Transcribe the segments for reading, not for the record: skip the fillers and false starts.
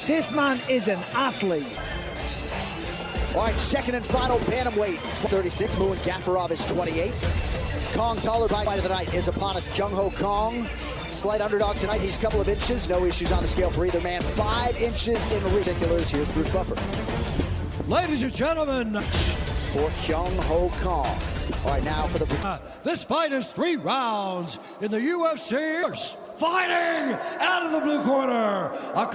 This man is an athlete. All right, second and final bantamweight. 36, Muyin Gafurov is 28. Kong taller by fight of the night is upon us. Kyung-Ho Kong, slight underdog tonight. He's a couple of inches. No issues on the scale for either man. 5 inches in particulars. Here's Bruce Buffer. Ladies and gentlemen, for Kyung-Ho Kong. All right, now for the... this fight is 3 rounds in the UFC. Fighting out of the blue corner, a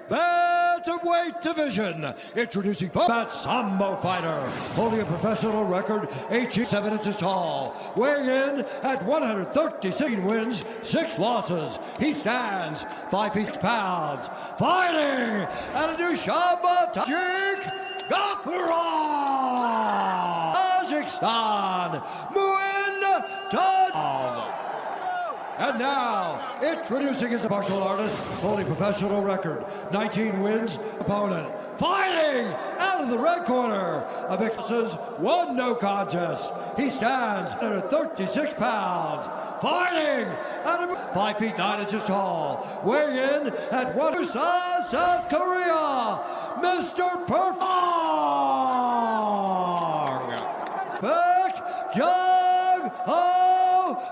bantamweight division. Introducing that Sambo fighter, holding a professional record, 87 inches tall, weighing in at 136 wins, 6 losses. He stands 5 feet 6 pounds. Fighting out of Dushanbe, Gafurov, Kazakhstan, Muyin Gafurov. And now, introducing his martial artist, holding professional record, 19 wins, opponent. Fighting out of the red corner, a big 1 no contest. He stands at 36 pounds. Fighting out of 5 feet 9 inches tall, weighing in at South Korea, Mr.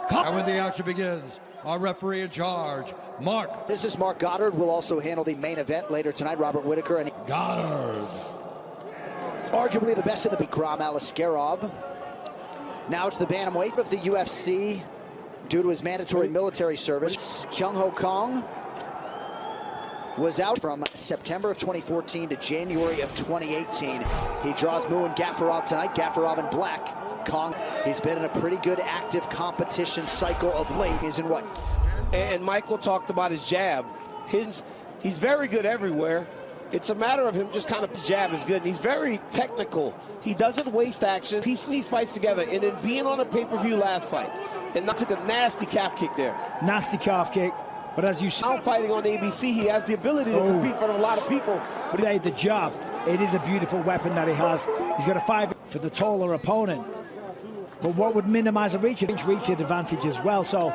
Perfect. And when the action begins, our referee in charge, Mark. This is Mark Goddard. Will also handle the main event later tonight. Robert Whitaker and Goddard. Arguably the best of the Bikram Aliskerov. Now it's the bantamweight of the UFC due to his mandatory military service. Kyung-Ho Kong was out from September of 2014 to January of 2018. He draws Muyin Gafurov tonight. Gafurov in black. Kong, he's been in a pretty good active competition cycle of late. He's in what? And Michael talked about his jab. He's very good everywhere. It's a matter of him just kind of jab is good. He's very technical. He doesn't waste action. Piecing these fights together and then being on a pay-per-view last fight. And not took a nasty calf kick there. Nasty calf kick. But as you saw fighting on ABC, he has the ability to compete in front of a lot of people. But he did the job. It is a beautiful weapon that he has. He's got a 5 for the taller opponent. But what would minimize a reach advantage as well? So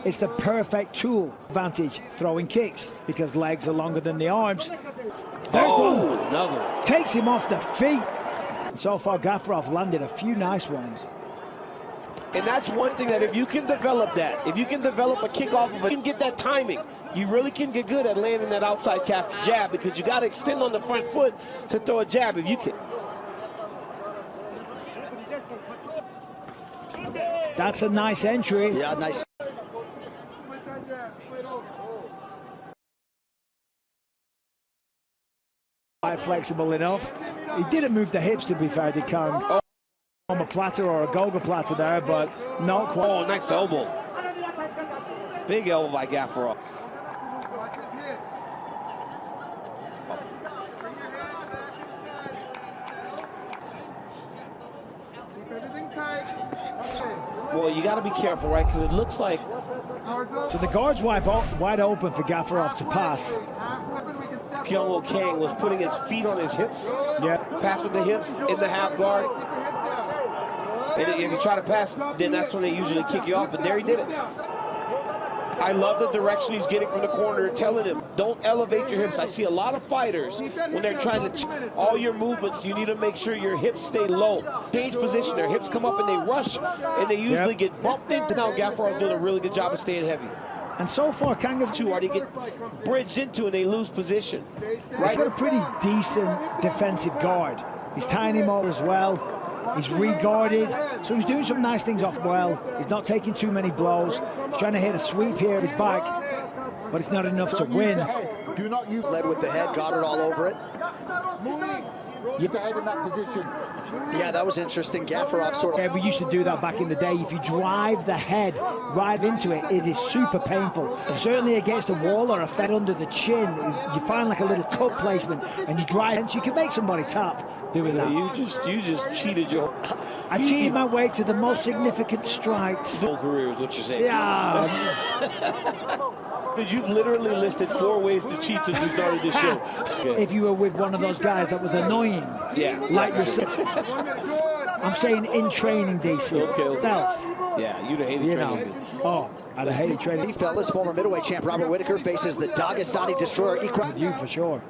it's the perfect tool advantage, throwing kicks, because legs are longer than the arms. There's one. Another. Takes him off the feet. So far, Gafurov landed a few nice ones. And that's one thing that if you can develop that, if you can develop a kick off of it, you can get that timing. You really can get good at landing that outside calf jab because you got to extend on the front foot to throw a jab if you can. That's a nice entry. Yeah, nice. Quite flexible enough. He didn't move the hips, to be fair to Kong. On a platter or a Golga platter there, but not quite. Oh, nice elbow. Big elbow by Gafurov. Well, you got to be careful, right? Because it looks like... So the guard's wide open for Gafurov to pass. Kyung-Ho Kang was putting his feet on his hips. Yeah. Pass with the hips in the half guard. And if you try to pass, then that's when they usually kick you off. But there he did it. I love the direction he's getting from the corner, telling him, don't elevate your hips. I see a lot of fighters, when they're trying to, all your movements, you need to make sure your hips stay low. Change position, their hips come up and they rush, and they usually get bumped into. Now Gafurov's doing a really good job of staying heavy. And so far, Kanga's too hard. They get bridged into and they lose position. Right? He's got a pretty decent defensive guard. He's tying him up as well. He's re-guarded, so he's doing some nice things off well. He's not taking too many blows. He's trying to hit a sweep here of his back, but it's not enough to win. Led with the head, Goddard all over it. Use the head in that position. Yeah, that was interesting. Gafurov sort of... Yeah, we used to do that back in the day. If you drive the head right into it, it is super painful. Certainly against a wall or a fed under the chin, you find like a little cut placement and you drive it, so you can make somebody tap doing that. You just cheated your... I cheated my way to the most significant strikes. Whole career is what you're saying. Yeah. You've literally listed 4 ways to cheat since we started this show. Okay. If you were with one of those guys that was annoying, like yourself. I'm saying in training, DC. Okay. Self. Yeah, you'd have hated training. Oh, I'd have hated training. Fellas, former middleweight champ Robert Whitaker faces the Dagestani destroyer Ikram. You for sure.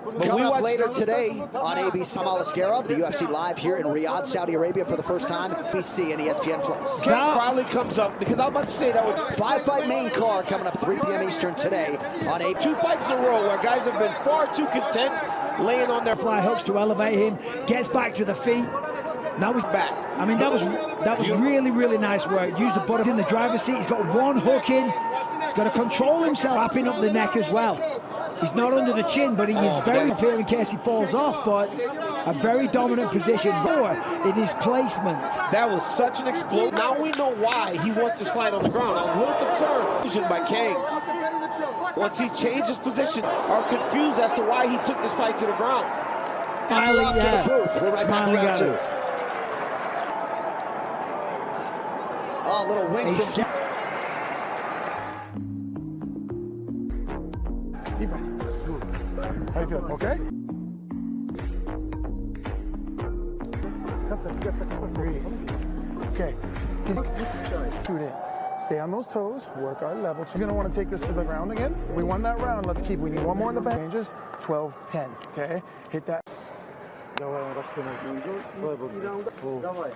Coming up later today on ABC, Alaskarov, the UFC live here in Riyadh, Saudi Arabia for the first time. ABC and ESPN+. King probably comes up because I'm about to say that was 5-fight main card coming up 3 p.m. Eastern today on ABC. 2 fights in a row where guys have been far too content laying on their fly hooks to elevate him, gets back to the feet. Now he's back. I mean, that was really, really nice work. Used the button in the driver's seat. He's got one hook in. He's got to control himself, wrapping up the neck as well. He's not under the chin, but he is very fair in case he falls off, but a very dominant position in his placement. That was such an explosion. Now we know why he wants this fight on the ground. I was a little concerned by King. Once he changed his position, are confused as to why he took this fight to the ground. Smiling, to the booth. We're right smiling back at us. Oh, a little wing from Deep breath. How you feel? Okay? Breathe. Okay. Shoot in. Stay on those toes. Work our level. You're going to want to take this to the ground again. We won that round. Let's keep. We need one more in the back. Changes. 12-10. Okay? Hit that.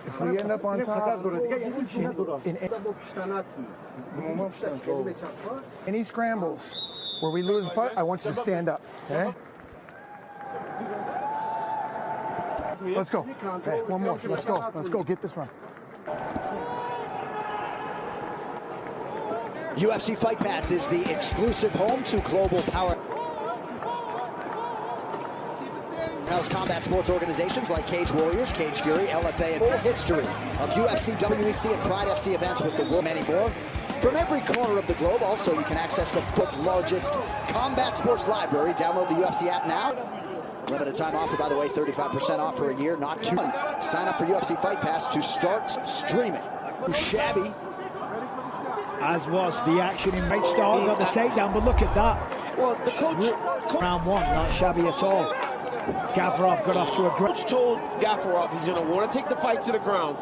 If we end up on top, in any scrambles where we lose a putt, I want you to stand up. Okay? Let's go. Okay, one more. Let's go. Let's go. Get this one. UFC Fight Pass is the exclusive home to Global Power House combat sports organizations like Cage Warriors, Cage Fury, LFA, and full history of UFC, WEC, and Pride FC events with the world, many more. From every corner of the globe, also, you can access the world's largest combat sports library. Download the UFC app now. Limited time offer, by the way, 35% off for a year, not 2. Sign up for UFC Fight Pass to start streaming. Shabby. As was the action in right start, got the takedown, but look at that. Well, the coach... Round one, not shabby at all. Gafurov got off to a great... Coach told Gafurov he's going to want to take the fight to the ground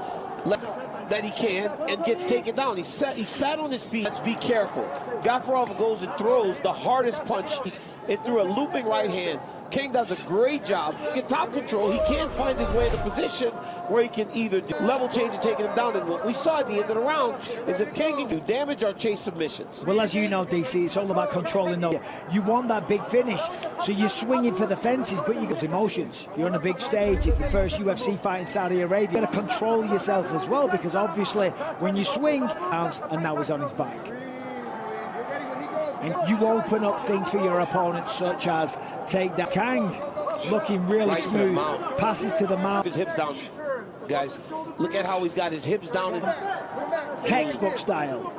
that he can and gets taken down. He sat on his feet. Let's be careful. Gafurov goes and throws the hardest punch. It threw a looping right hand. King does a great job. Get top control. He can't find his way in a position where he can either do level change and taking him down. And what we saw at the end of the round is if King can do damage or chase submissions. Well, as you know, DC, it's all about controlling those. You want that big finish, so you're swinging for the fences, but you got emotions. You're on a big stage. It's the first UFC fight in Saudi Arabia. You got to control yourself as well, because obviously when you swing, and now he's on his back. And you open up things for your opponent, such as take that. Kang looking really smooth, passes to the mouth. His hips down, guys. Look at how he's got his hips down. Textbook style.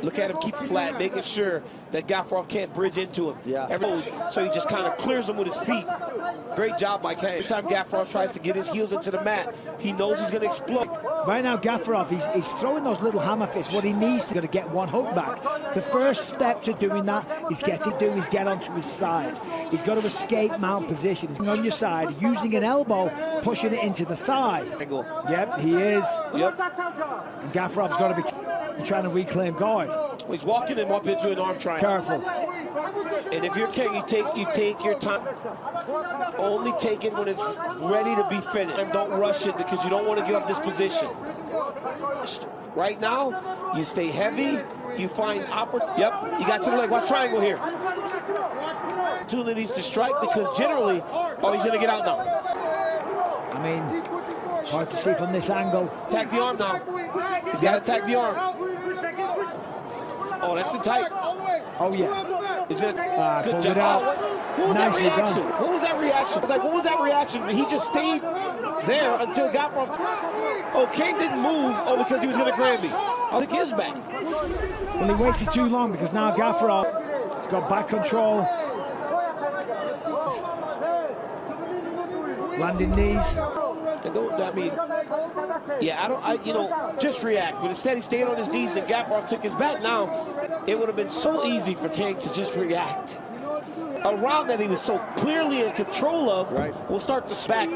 Look at him keep flat, making sure that Gafurov can't bridge into him. So he just kind of clears him with his feet. Great job by Kang. Every time Gafurov tries to get his heels into the mat, he knows he's going to explode. Right now, Gafurov, he's throwing those little hammer fists. What he needs to get one hook back. The first step to doing that is get onto his side. He's got to escape mount position. He's on your side, using an elbow, pushing it into the thigh. Yep, he is. Yep. And Gafurov's got to be trying to reclaim guard. He's walking him up into an arm triangle. Careful. And if you're King, you take your time. Only take it when it's ready to be finished. And don't rush it because you don't want to give up this position. Right now, you stay heavy. You find opportunity. Yep, you got to the leg. Watch triangle here. Opportunities to strike because generally, oh, he's going to get out now. I mean, hard to see from this angle. Attack the arm now. He's got to attack the arm. Oh, that's in tight. Oh, yeah. Is it good job? What was that reaction? What was that reaction? Like, what was that reaction? He just stayed there until Gafurov. Oh, King didn't move. Oh, because he was going to grab me. I'll take his back. Well, he waited too long because now Gafurov has got back control. Landing knees. I mean, yeah, you know, just react. But instead he stayed on his knees and Gafurov took his back. Now, it would have been so easy for King to just react. A round that he was so clearly in control of will start to back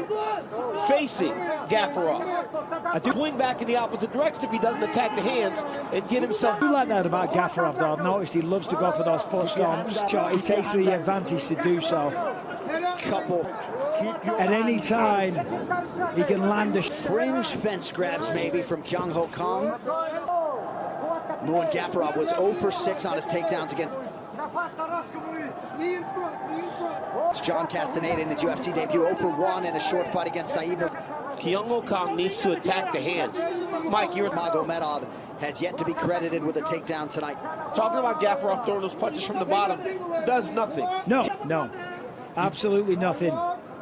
facing Gafurov. I do swing back in the opposite direction if he doesn't attack the hands and get himself. I do like that about Gafurov, though. I've noticed he loves to go for those foot stomps. He takes the advantage to do so. couple At any time, he can land a fringe fence grabs maybe from Kyung Ho Kong. Muin Gafurov was 0 for 6 on his takedowns again. It's John Castaneda in his UFC debut, 0 for 1 in a short fight against Saeed. Kyung Ho Kong needs to attack the hands. Mike, you're Magomedov has yet to be credited with a takedown tonight. talking about Gafurov throwing those punches from the bottom. Does nothing. No, absolutely nothing.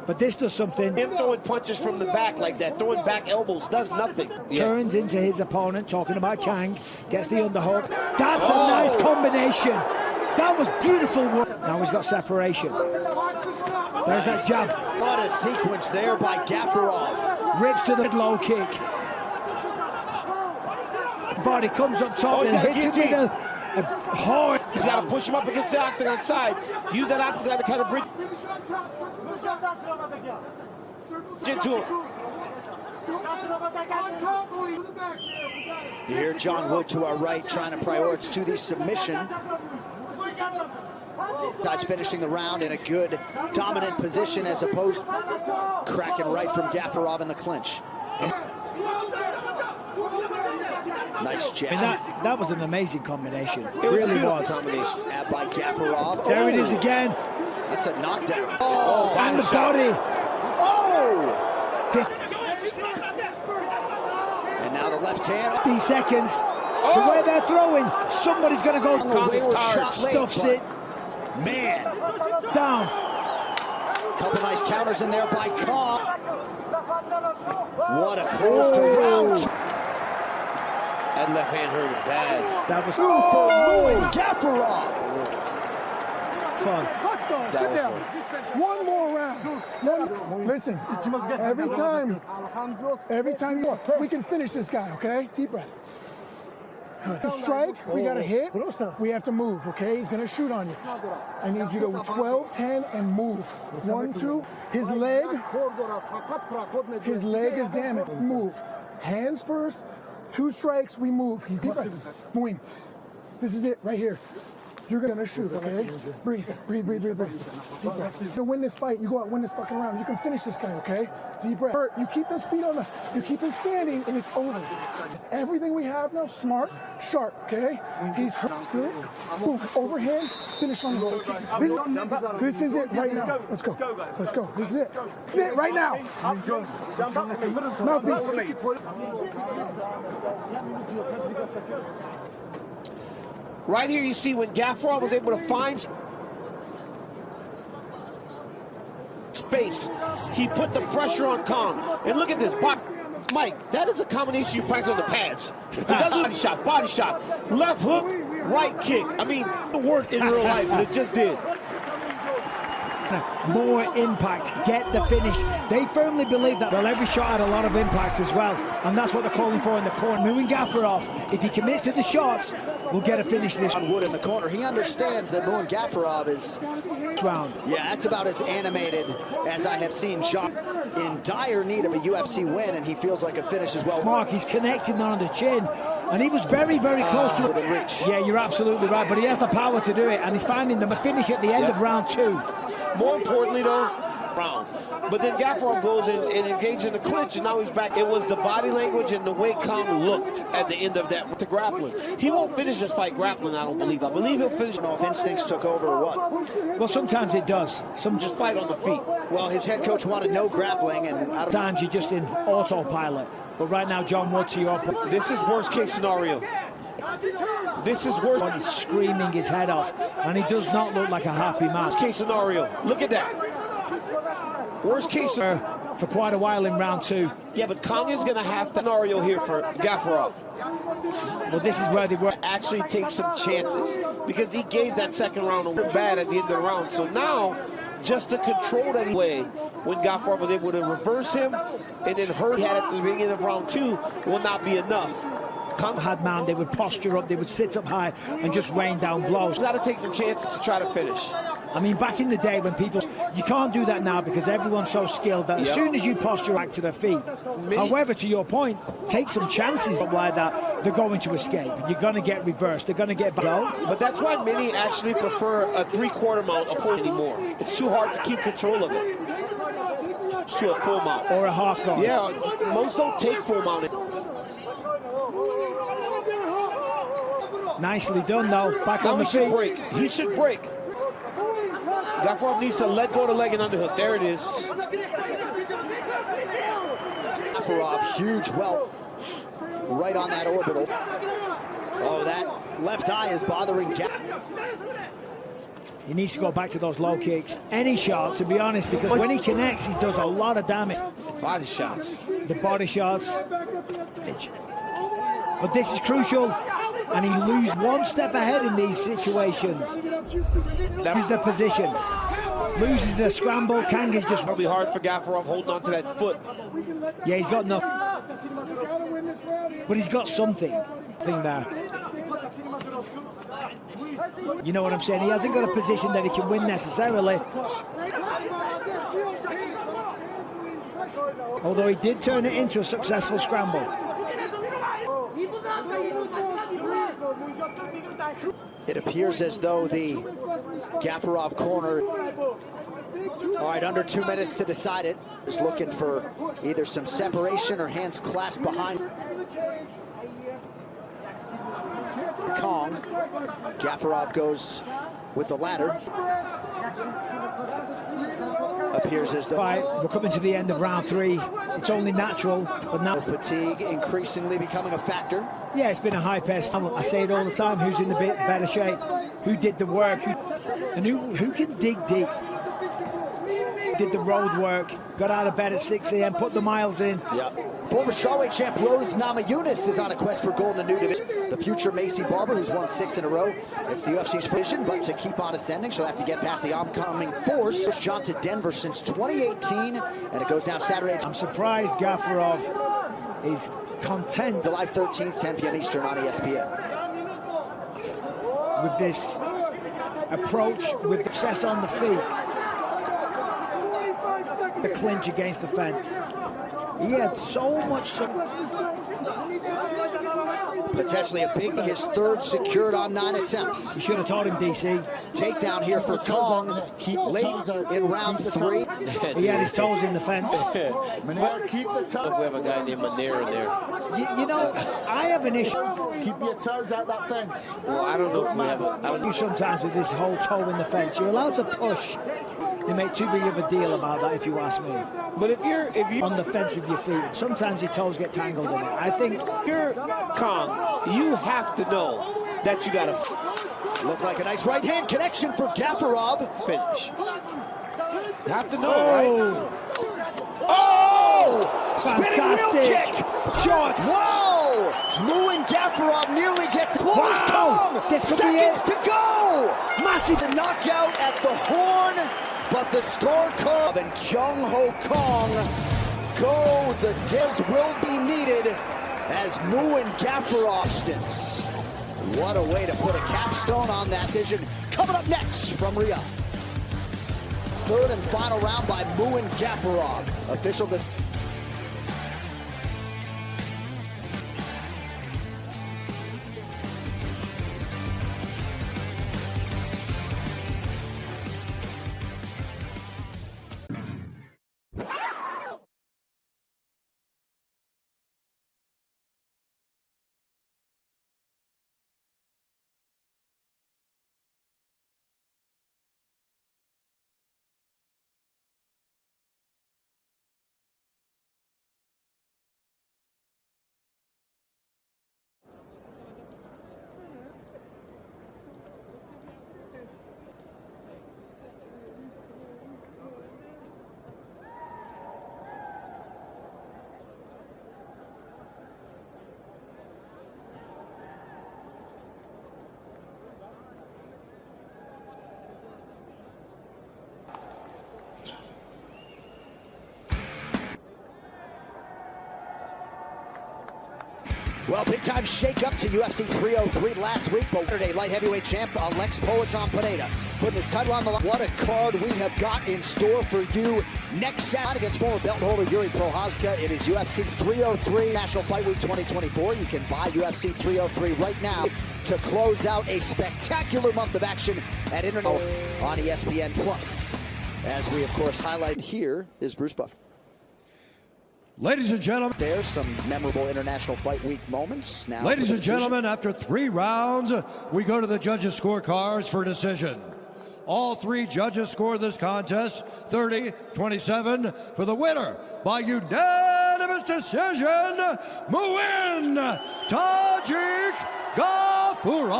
But this does something. Him throwing punches from the back like that, throwing back elbows, does nothing. Turns into his opponent, talking about Kang, gets the underhook. That's a nice combination. That was beautiful work. Now he's got separation. There's that jab. What a sequence there by Gafurov. Rips to the low kick. Body comes up top and hits it with a hard. He's got to push him up against the octagon side. Use that octagon to kind of bring into him. You hear John Wood to our right trying to prioritize to the submission. Guys finishing the round in a good dominant position as opposed cracking right from Gafurov in the clinch. Nice jab. I mean, that was an amazing combination. It really was. Combination. Jab by Gafurov. There it is again. That's a knockdown. Oh, and the body. Oh! And now the left hand. 50 seconds. The way they're throwing, somebody's going to go. Stuffs it. Man. Down. Couple nice counters in there by Kong. What a close to round. That left hand hurt him bad. That was Muin Gafurov. fun. That was fun. One more round. Listen, every time you walk, we can finish this guy, okay? Deep breath. Strike, we got to hit, we have to move, okay? He's going to shoot on you. I need you to 12, 10, and move. 1, 2, his leg is damaged. Move. Hands first, 2 strikes, we move. He's deep breath. Muin, this is it right here. You're gonna shoot, okay? Breathe, breathe, breathe, breathe, breathe. Deep breath. To win this fight, you go out, win this fucking round. You can finish this guy, okay? Deep breath. You keep his feet on you keep him standing, and it's over. Everything we have now, smart, sharp, okay? He's hurt, split, boom, overhand, finish on the This is it right now. Let's go. Let's go. This is it. This is it right now. Mouthpiece. Right here you see when Gafurov was able to find space, he put the pressure on Kong. And look at this, Mike, that is a combination you practice on the pads. It doesn't body shot, left hook, right kick. I mean, it worked in real life, and it just did. More impact, get the finish. They firmly believe that. Well, every shot had a lot of impact as well, and that's what they're calling for in the corner. Muin Gafurov, if he commits to the shots, will get a finish this Wood in the corner. He understands that Muin Gafurov is round. Yeah, that's about as animated as I have seen John in dire need of a UFC win, and he feels like a finish as well. Mark, he's connecting on the chin, and he was very, very close to it. Reach. Yeah, you're absolutely right, but he has the power to do it, and he's finding them a finish at the end of round 2. More importantly, though, round. But then Gafurov goes in and engages in the clinch, and now he's back. It was the body language and the way Kong looked at the end of that with the grappling. He won't finish this fight grappling, I don't believe. I believe he'll finish. I don't know if instincts took over or what. Well, sometimes it does. Some Just fight on the feet. Well, his head coach wanted no grappling, and times you're just in autopilot. But right now, John Wood, to your point. This is worst case scenario. This is worst. He's screaming his head off, and he does not look like a happy man. Worst case scenario. Look at that. Worst case for quite a while in round 2. Yeah, but Kong is going to have the scenario here for Gafurov. Well, this is where they were. Actually take some chances because he gave that second round a bad at the end of the round. So now, just to control that way, when Gafurov was able to reverse him and then hurt had at the beginning of round 2 will not be enough. Kong had man, they would posture up, they would sit up high and just rain down blows. Got to take some chances to try to finish. I mean, back in the day when people, you can't do that now because everyone's so skilled that as soon as you posture back to their feet. However, to your point, take some chances like that. They're going to escape. You're going to get reversed. They're going to get back. But that's why many actually prefer a three-quarter mount opponent anymore. It's too hard to keep control of it. It's to a full mount. Or a half guard. Yeah, most don't take full mount. Nicely done, though. Back on the He should feet. break. He should break. Gafurov needs to let go of the leg and underhook. There it is. Gafurov, huge welt right on that orbital. Oh, that left eye is bothering Gafurov. He needs to go back to those low kicks. Any shot, to be honest, because when he connects, he does a lot of damage. Body shots. The body shots. But this is crucial, and he loses one step ahead in these situations. This is the position. Loses the scramble. Kang is just Probably hard for Gafurov holding on to that foot. Yeah, he's got nothing. But he's got something there. You know what I'm saying? He hasn't got a position that he can win necessarily. Although he did turn it into a successful scramble. It appears as though the Gafurov corner, all right, under 2 minutes to decide it, is looking for either some separation or hands clasped behind Kong. Gafurov goes with the ladder. Appears as though We're coming to the end of round 3. It's only natural, but now fatigue increasingly becoming a factor. yeah, it's been a high-paced. I say it all the time. Who's in the better shape? Who did the work? And who can dig deep? Did the road work? Got out of bed at 6 a.m. Put the miles in. Yeah. Former strawweight champ Rose Namajunas is on a quest for gold in a new division. The future Macy Barber, who's won 6 in a row. It's the UFC's vision, but to keep on ascending, she'll have to get past the oncoming force. First jaunt to Denver since 2018, and it goes down Saturday. I'm surprised Gafurov is content July 13th, 10 p.m. Eastern on ESPN. with this approach, with success on the feet. The clinch against the fence. He had so much. Potentially a big, his third secured on 9 attempts. You should have told him, DC. Takedown here for Kong late in round 3. He had his toes in the fence. Keep the toes. We have a guy named Manera in there. You know, I have an issue. Keep your toes out that fence. Well, I don't know if we have a... I don't know. Sometimes with this whole toe in the fence, you're allowed to push. They make too big of a deal about that, if you ask me. But if you're on the fence with your feet, sometimes your toes get tangled in it. I think you're Kong, you have to know that you got to Look like a nice right hand connection for Gafurov. finish. You have to know, right? Oh! Spinning wheel kick! Shots! Whoa! Muin Gafurov nearly gets close. Wow! Kong! This could be Seconds it. to go! Massive. The knockout at the horn, but the scorecard and Kyung Ho Kong go. The diz will be needed as Muin Gafurov stance. What a way to put a capstone on that decision. Coming up next from Riyadh. Third and final round by Muin Gafurov. Official Well, big-time shake-up to UFC 303 last week, but Saturday light heavyweight champ Alex Politon Pineda putting his title on the line. What a card we have got in store for you next Saturday against former belt holder Yuri Prochazka. It is UFC 303 National Fight Week 2024. You can buy UFC 303 right now to close out a spectacular month of action at Internet on ESPN+. As we, of course, highlight here is Bruce Buffer. Ladies and gentlemen, there's some memorable International Fight Week moments. Now, ladies and gentlemen, after 3 rounds, we go to the judges' scorecards for decision. All 3 judges score this contest 30-27 for the winner by unanimous decision, Muin Tajik Gafurov.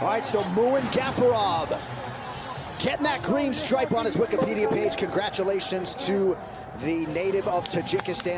All right, so Muin Gafurov getting that green stripe on his Wikipedia page. Congratulations to the native of Tajikistan.